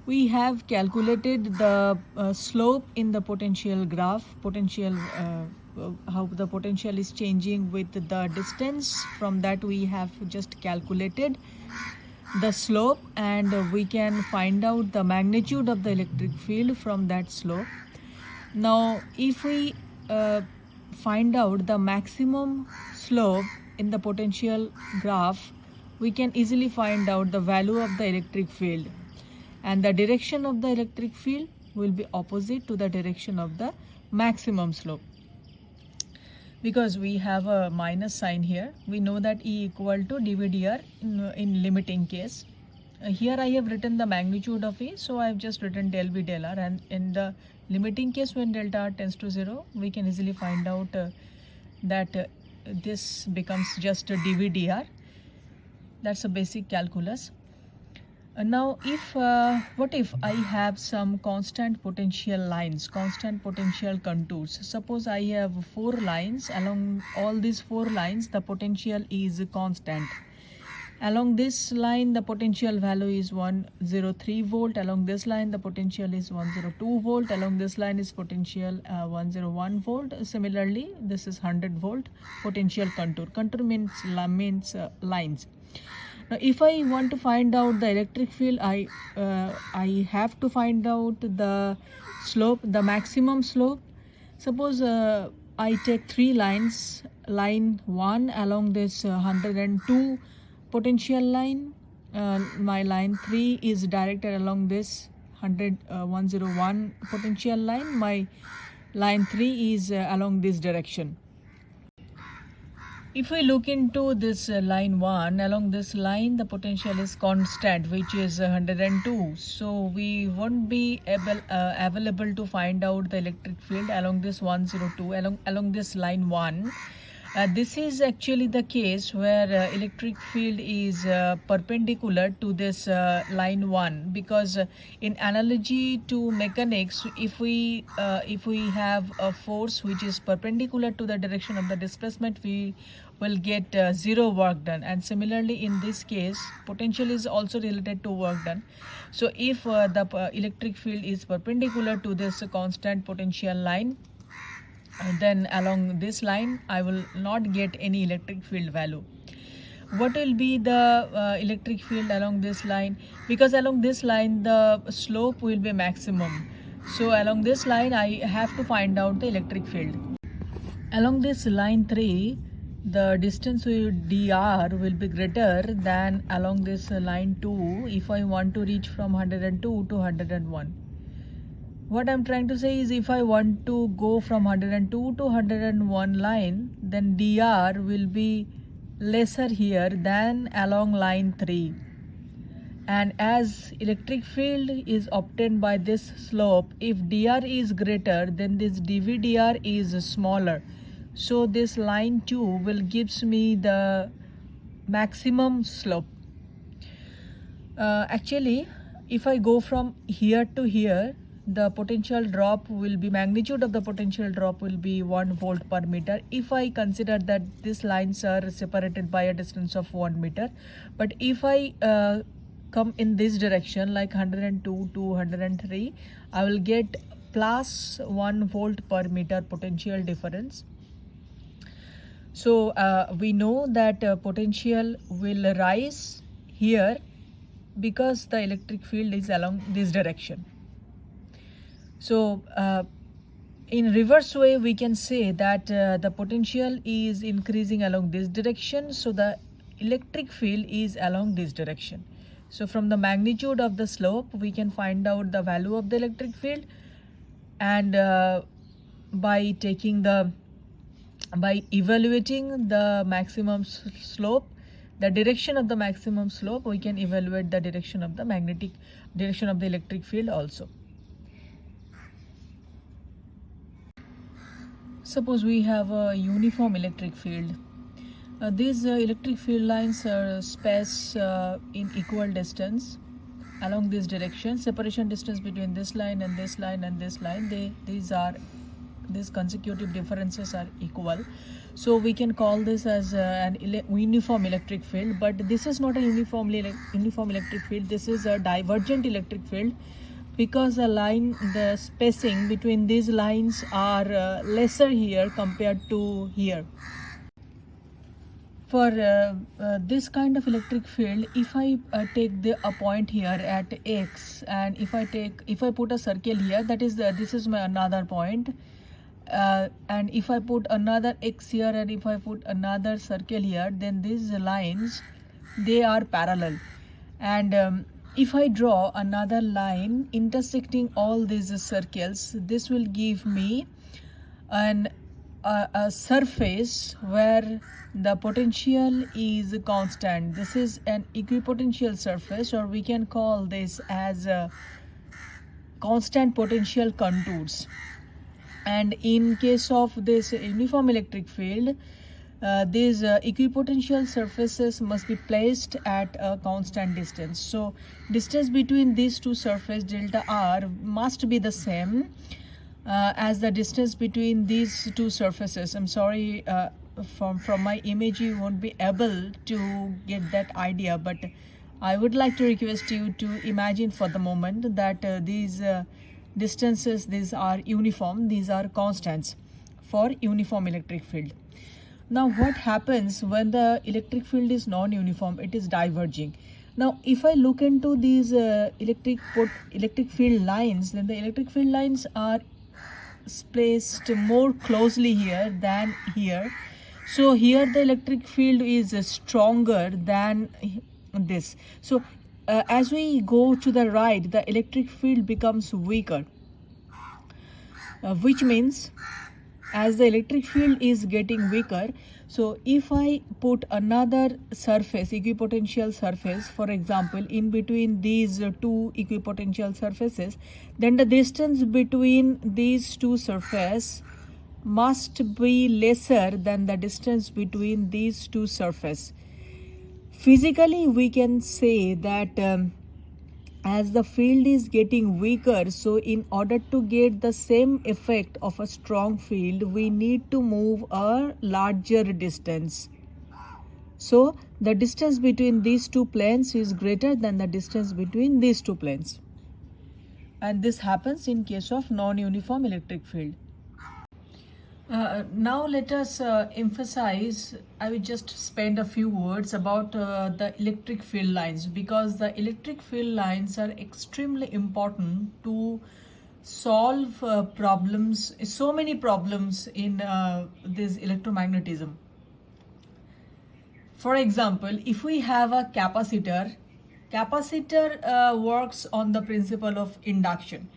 We have calculated the slope in the potential graph, how the potential is changing with the distance. From that we have just calculated the slope, and we can find out the magnitude of the electric field from that slope. Now if we find out the maximum slope in the potential graph, we can easily find out the value of the electric field, and the direction of the electric field will be opposite to the direction of the maximum slope. Because we have a minus sign here, we know that E equal to dVdr in limiting case. Here I have written the magnitude of E, so I have just written del V del R, and in the limiting case when delta R tends to 0, we can easily find out that this becomes just a dVdr. That's a basic calculus. Now what if I have some constant potential lines, constant potential contours? Suppose I have 4 lines. Along all these 4 lines the potential is constant. Along this line the potential value is 103 volt. Along this line the potential is 102 volt. Along this line is potential 101 volt. Similarly this is 100 volt potential contour. Contour means lines. Now if I want to find out the electric field, I have to find out the slope, the maximum slope. Suppose I take 3 lines. Line 1 along this 102 potential line, my line 3 is directed along this 101 potential line. My line 3 is along this direction. If we look into this line 1, along this line the potential is constant, which is 102. So we won't be available to find out the electric field along this 102, along this line 1. This is actually the case where electric field is perpendicular to this line 1, because in analogy to mechanics, if we have a force which is perpendicular to the direction of the displacement, we will get 0 work done. And similarly in this case potential is also related to work done. So if the electric field is perpendicular to this constant potential line, then along this line I will not get any electric field value. What will be the electric field along this line? Because along this line the slope will be maximum, so along this line I have to find out the electric field. Along this line 3, the distance with dr will be greater than along this line 2 if I want to reach from 102 to 101. What I'm trying to say is, if I want to go from 102 to 101 line, then dr will be lesser here than along line 3. And as electric field is obtained by this slope, if dr is greater, then this dVdr is smaller. So this line 2 will gives me the maximum slope. Actually, if I go from here to here, the potential drop will be, magnitude of the potential drop will be 1 volt per meter, if I consider that these lines are separated by a distance of 1 meter. But if I come in this direction, like 102 to 103, I will get plus 1 volt per meter potential difference. So we know that potential will rise here because the electric field is along this direction. So in reverse way we can say that the potential is increasing along this direction, so the electric field is along this direction. So from the magnitude of the slope we can find out the value of the electric field, and by evaluating the maximum slope, the direction of the maximum slope, we can evaluate the direction of the electric field also. Suppose we have a uniform electric field. These electric field lines are spaced in equal distance along this direction. Separation distance between this line and this line and this line, these are these consecutive differences are equal. So we can call this as an uniform electric field, but this is not a uniform electric field. This is a divergent electric field, because the spacing between these lines are lesser here compared to here. For this kind of electric field, if I take a point here at x, and if I put a circle here, that is this is my another point, and if I put another x here, and if I put another circle here, then these lines, they are parallel. And if I draw another line intersecting all these circles, this will give me a surface where the potential is constant. This is an equipotential surface, or we can call this as constant potential contours. And in case of this uniform electric field, these equipotential surfaces must be placed at a constant distance. So distance between these two surfaces, delta r, must be the same as the distance between these two surfaces. I'm sorry, from my image you won't be able to get that idea, but I would like to request you to imagine for the moment that these distances, these are uniform, these are constants for uniform electric field. Now what happens when the electric field is non-uniform? It is diverging. Now if I look into these electric field lines, then the electric field lines are placed more closely here than here. So here the electric field is stronger than this. So as we go to the right, the electric field becomes weaker, which means as the electric field is getting weaker, so if I put another surface, equipotential surface, for example, in between these two equipotential surfaces, then the distance between these two surfaces must be lesser than the distance between these two surfaces. Physically, we can say that as the field is getting weaker, so in order to get the same effect of a strong field, we need to move a larger distance. So the distance between these two planes is greater than the distance between these two planes. And this happens in case of non-uniform electric field. Now let us emphasize, I will just spend a few words about the electric field lines, because the electric field lines are extremely important to solve problems, so many problems in this electromagnetism. For example, if we have a capacitor works on the principle of induction.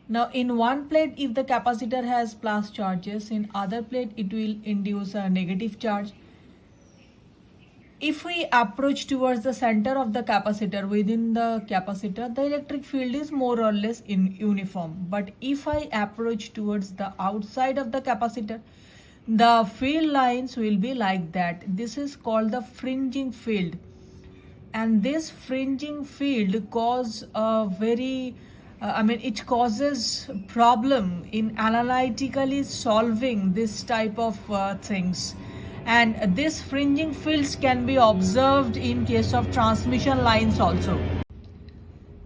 Now in one plate, if the capacitor has plus charges, in other plate it will induce a negative charge. If we approach towards the center of the capacitor, within the capacitor, the electric field is more or less uniform. But if I approach towards the outside of the capacitor, the field lines will be like that. This is called the fringing field. And this fringing field cause a very it causes problem in analytically solving this type of things. And this fringing fields can be observed in case of transmission lines also.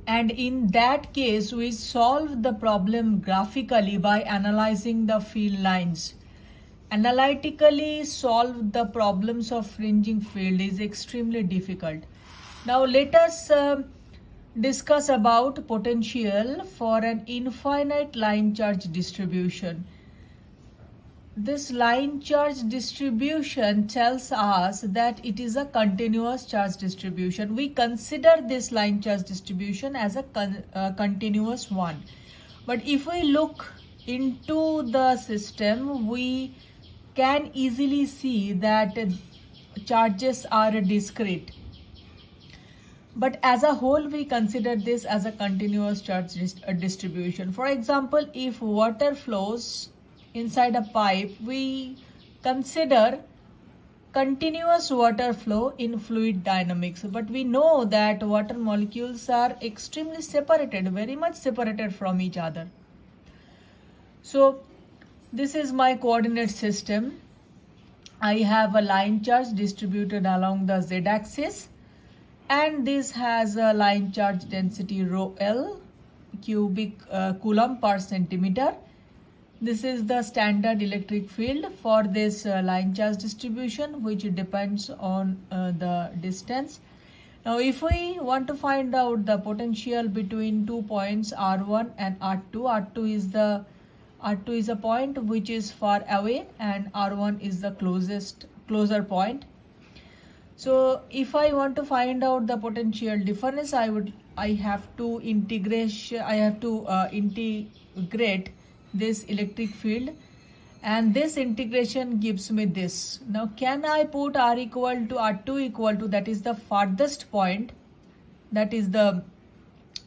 And in that case, we solve the problem graphically by analyzing the field lines. Analytically solve the problems of fringing field is extremely difficult. Now let us discuss about potential for an infinite line charge distribution. This line charge distribution tells us that it is a continuous charge distribution. We consider this line charge distribution as a continuous one. But if we look into the system, we can easily see that charges are discrete. But as a whole, we consider this as a continuous charge distribution. For example, if water flows inside a pipe, we consider continuous water flow in fluid dynamics. But we know that water molecules are extremely separated, very much separated from each other. So This is my coordinate system. I have a line charge distributed along the z-axis, and this has a line charge density rho L cubic coulomb per centimeter. This is the standard electric field for this line charge distribution, which depends on the distance. Now, if we want to find out the potential between 2 points R1 and R2 is a point which is far away, and R1 is the closer point. So if I want to find out the potential difference, I have to integrate this electric field, and this integration gives me this. Now, can I put R equal to R2 equal to, that is the farthest point, that is the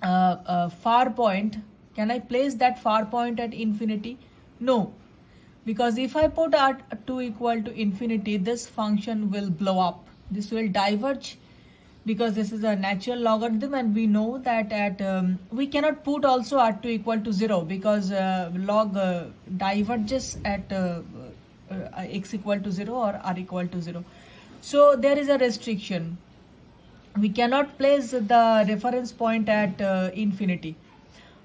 far point? Can I place that far point at infinity? No, because if I put R2 equal to infinity, this function will blow up. This will diverge, because this is a natural logarithm, and we know that we cannot put also R2 equal to 0, because log diverges at x equal to 0 or R equal to 0. So there is a restriction. We cannot place the reference point at infinity,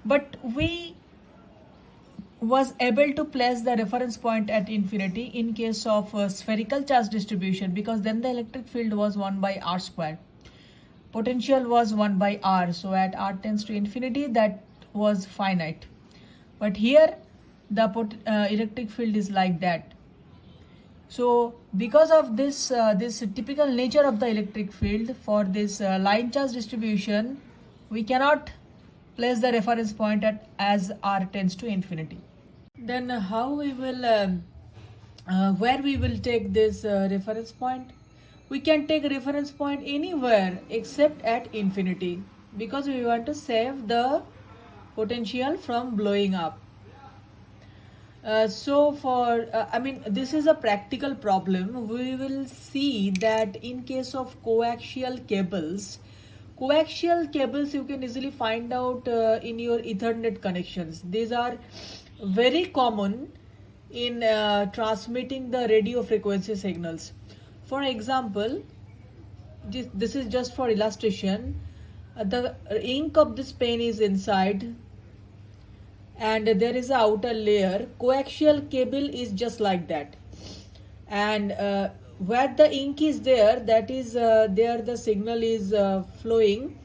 but we was able to place the reference point at infinity in case of spherical charge distribution, because then the electric field was 1 by r square. Potential was 1 by r, so at r tends to infinity, that was finite. But here the electric field is like that. So because of this this typical nature of the electric field for this line charge distribution, we cannot place the reference point at as r tends to infinity. Then how we will where we will take this reference point? We can take a reference point anywhere except at infinity, because we want to save the potential from blowing up. So for this is a practical problem. We will see that in case of coaxial cables you can easily find out in your Ethernet connections. These are very common in transmitting the radio frequency signals. For example, this is just for illustration. The ink of this pen is inside, and there is an outer layer. Coaxial cable is just like that, and where the ink is there, that is there the signal is flowing,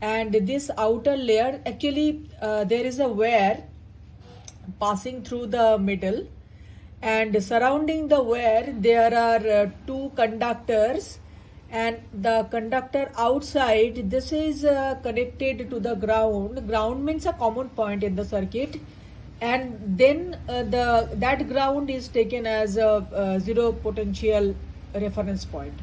and this outer layer, actually there is a wire passing through the middle, and surrounding the wire there are two conductors, and the conductor outside, this is connected to the ground. Ground means a common point in the circuit, and then that ground is taken as a zero potential reference point.